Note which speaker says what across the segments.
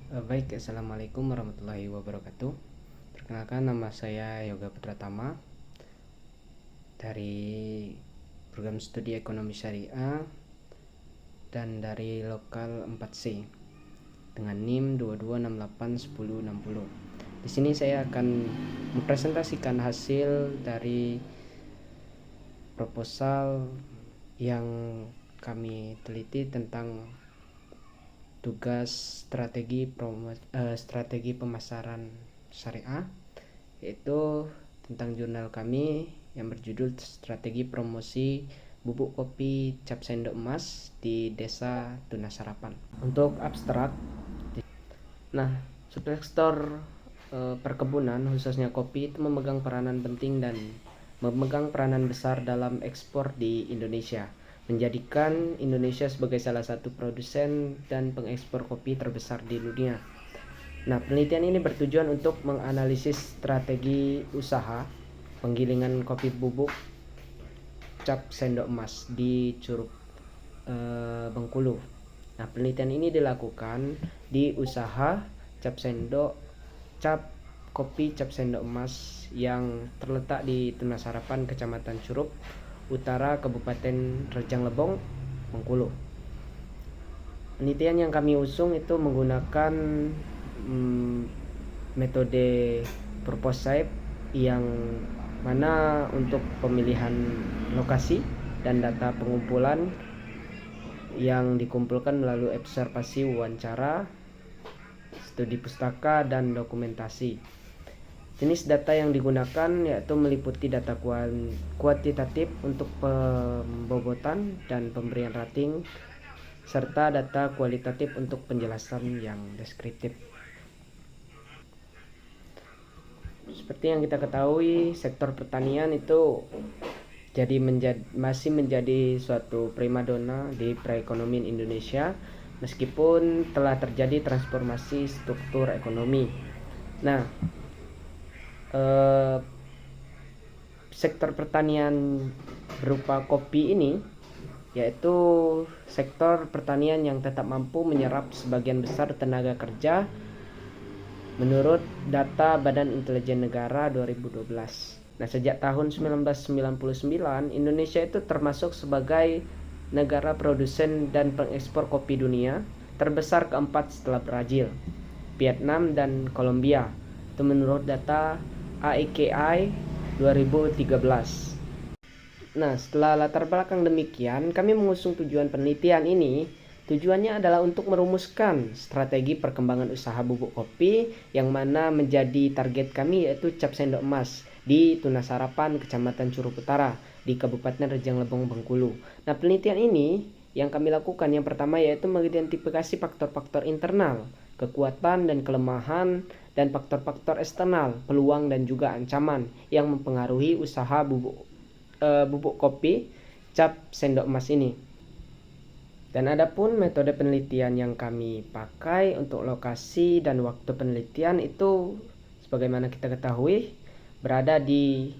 Speaker 1: Assalamualaikum warahmatullahi wabarakatuh. Perkenalkan, nama saya Yoga Putratama dari program studi ekonomi syariah dan dari lokal 4C dengan NIM 22681060. Di sini saya akan mempresentasikan hasil dari proposal yang kami teliti tentang tugas strategi pemasaran syariah, yaitu tentang jurnal kami yang berjudul Strategi Promosi Bubuk Kopi Cap Sendok Emas di Desa Tunasarapan. Untuk abstrak, nah, subsektor perkebunan khususnya kopi itu memegang peranan penting dan memegang peranan besar dalam ekspor di Indonesia, menjadikan Indonesia sebagai salah satu produsen dan pengekspor kopi terbesar di dunia. Nah, penelitian ini bertujuan untuk menganalisis strategi usaha penggilingan kopi bubuk cap sendok emas di Curug Bengkulu. Nah, penelitian ini dilakukan di usaha kopi cap sendok emas yang terletak di Tunasarapan, Kecamatan Curug Utara, Kabupaten Rejang Lebong, Bengkulu. Penelitian yang kami usung itu menggunakan metode proposite yang mana untuk pemilihan lokasi dan data pengumpulan yang dikumpulkan melalui observasi, wawancara, studi pustaka, dan dokumentasi. Jenis data yang digunakan yaitu meliputi data kuantitatif untuk pembobotan dan pemberian rating, serta data kualitatif untuk penjelasan yang deskriptif. Seperti yang kita ketahui, sektor pertanian itu masih menjadi suatu primadona di perekonomian Indonesia, meskipun telah terjadi transformasi struktur ekonomi. Nah, sektor pertanian berupa kopi ini yaitu sektor pertanian yang tetap mampu menyerap sebagian besar tenaga kerja menurut data Badan Intelijen Negara 2012. Nah, sejak tahun 1999, Indonesia itu termasuk sebagai negara produsen dan pengekspor kopi dunia terbesar keempat setelah Brazil, Vietnam, dan Kolombia. Itu menurut data AIKI 2013. Nah, setelah latar belakang demikian, kami mengusung tujuan penelitian ini. Tujuannya adalah untuk merumuskan strategi perkembangan usaha bubuk kopi yang mana menjadi target kami yaitu cap sendok emas di Tunasarapan, Kecamatan Curug Utara, di Kabupaten Rejang Lebong, Bengkulu. Nah, penelitian ini yang kami lakukan yang pertama yaitu mengidentifikasi faktor-faktor internal, kekuatan dan kelemahan, dan faktor-faktor eksternal, peluang dan juga ancaman yang mempengaruhi usaha bubuk kopi cap sendok emas ini. Dan adapun metode penelitian yang kami pakai untuk lokasi dan waktu penelitian itu sebagaimana kita ketahui berada di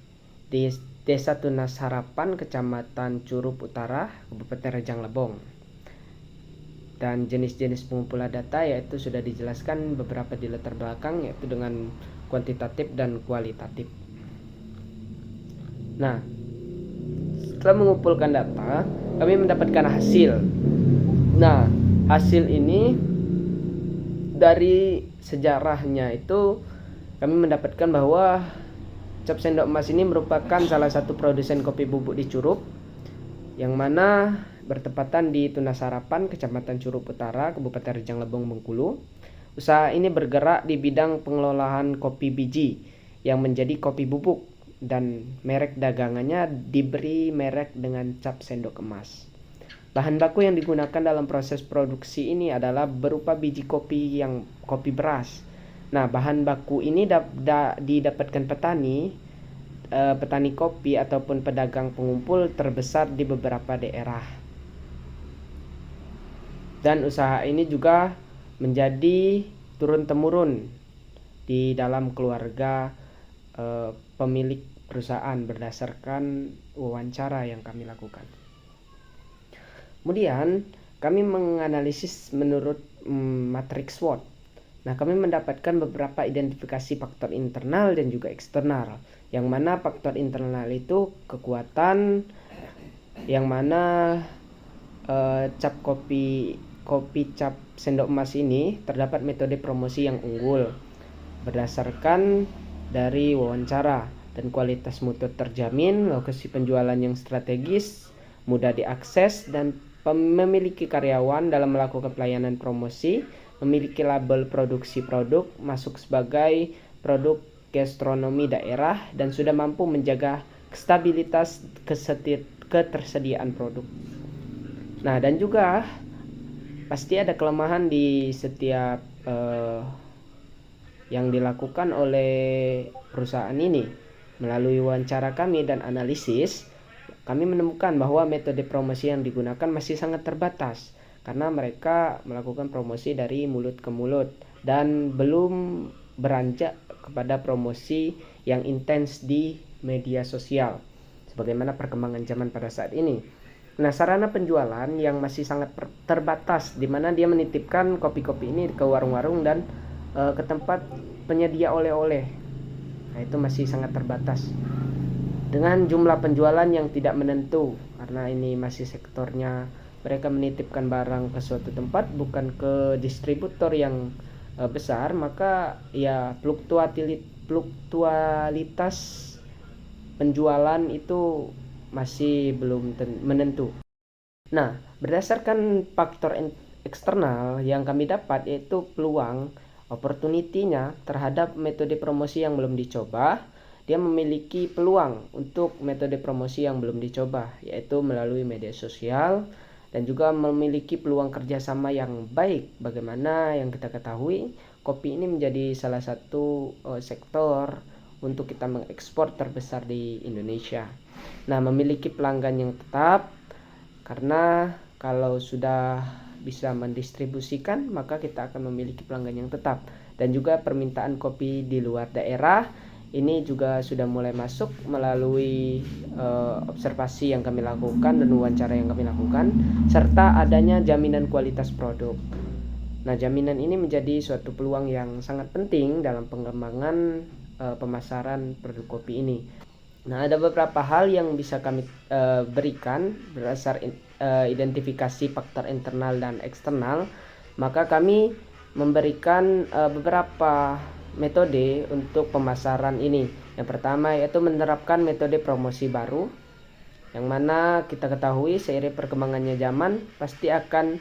Speaker 1: Desa Tunasarapan, Kecamatan Curug Utara, Kabupaten Rejang Lebong. Dan jenis-jenis pengumpulan data yaitu sudah dijelaskan beberapa di latar belakang, yaitu dengan kuantitatif dan kualitatif. Nah, setelah mengumpulkan data, kami mendapatkan hasil. Nah, hasil ini dari sejarahnya itu kami mendapatkan bahwa cap sendok emas ini merupakan salah satu produsen kopi bubuk di Curug, yang mana bertepatan di Tunasarapan, Kecamatan Curug Utara, Kabupaten Rejang Lebong, Bengkulu. Usaha ini bergerak di bidang pengelolaan kopi biji yang menjadi kopi bubuk, dan merek dagangannya diberi merek dengan cap sendok emas. Bahan baku yang digunakan dalam proses produksi ini adalah berupa biji kopi yang kopi beras. Nah, bahan baku ini didapatkan petani kopi ataupun pedagang pengumpul terbesar di beberapa daerah. Dan usaha ini juga menjadi turun-temurun di dalam keluarga pemilik perusahaan berdasarkan wawancara yang kami lakukan. Kemudian kami menganalisis menurut matriks SWOT. Nah, kami mendapatkan beberapa identifikasi faktor internal dan juga eksternal. Yang mana faktor internal itu kekuatan, yang mana cap kopi cap sendok emas ini terdapat metode promosi yang unggul berdasarkan dari wawancara dan kualitas mutu terjamin, lokasi penjualan yang strategis, mudah diakses, dan memiliki karyawan dalam melakukan pelayanan promosi, memiliki label produksi produk, masuk sebagai produk gastronomi daerah, dan sudah mampu menjaga stabilitas ketersediaan produk. Nah, dan juga pasti ada kelemahan di setiap yang dilakukan oleh perusahaan ini. Melalui wawancara kami dan analisis, kami menemukan bahwa metode promosi yang digunakan masih sangat terbatas karena mereka melakukan promosi dari mulut ke mulut dan belum beranjak kepada promosi yang intens di media sosial sebagaimana perkembangan zaman pada saat ini. Nah, sarana penjualan yang masih sangat terbatas di mana dia menitipkan kopi-kopi ini ke warung-warung dan ke tempat penyedia oleh-oleh. Nah, itu masih sangat terbatas. Dengan jumlah penjualan yang tidak menentu, karena ini masih sektornya mereka menitipkan barang ke suatu tempat bukan ke distributor yang besar, maka ya fluktualitas penjualan itu masih belum menentu. Nah, berdasarkan faktor eksternal yang kami dapat yaitu peluang opportunity-nya terhadap metode promosi yang belum dicoba, dia memiliki peluang untuk metode promosi yang belum dicoba, yaitu melalui media sosial dan juga memiliki peluang kerjasama yang baik. Bagaimana yang kita ketahui, kopi ini menjadi salah satu sektor untuk kita mengekspor terbesar di Indonesia. Nah, memiliki pelanggan yang tetap, karena kalau sudah bisa mendistribusikan maka kita akan memiliki pelanggan yang tetap, dan juga permintaan kopi di luar daerah ini juga sudah mulai masuk melalui observasi yang kami lakukan dan wawancara yang kami lakukan serta adanya jaminan kualitas produk. Nah, jaminan ini menjadi suatu peluang yang sangat penting dalam pengembangan pemasaran produk kopi ini. Nah, ada beberapa hal yang bisa kami berikan berdasar identifikasi faktor internal dan eksternal. Maka kami memberikan beberapa metode untuk pemasaran ini. Yang pertama yaitu menerapkan metode promosi baru, yang mana kita ketahui seiring perkembangannya zaman pasti akan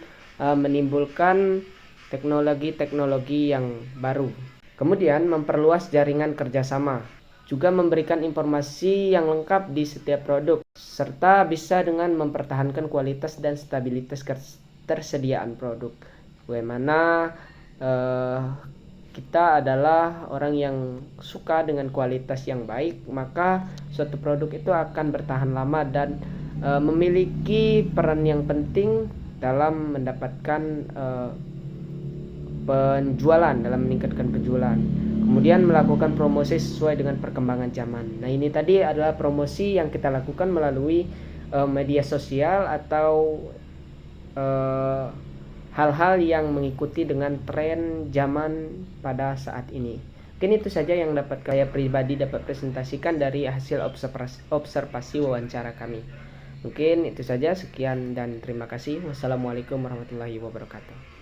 Speaker 1: menimbulkan teknologi-teknologi yang baru. Kemudian memperluas jaringan kerjasama, juga memberikan informasi yang lengkap di setiap produk, serta bisa dengan mempertahankan kualitas dan stabilitas ketersediaan produk. Bagaimana kita adalah orang yang suka dengan kualitas yang baik, maka suatu produk itu akan bertahan lama dan memiliki peran yang penting dalam mendapatkan penjualan, dalam meningkatkan penjualan. Kemudian melakukan promosi sesuai dengan perkembangan zaman. Nah, ini tadi adalah promosi yang kita lakukan melalui media sosial atau hal-hal yang mengikuti dengan tren zaman pada saat ini. Mungkin itu saja yang dapat saya pribadi dapat presentasikan dari hasil observasi wawancara kami. Mungkin itu saja, sekian dan terima kasih. Wassalamualaikum warahmatullahi wabarakatuh.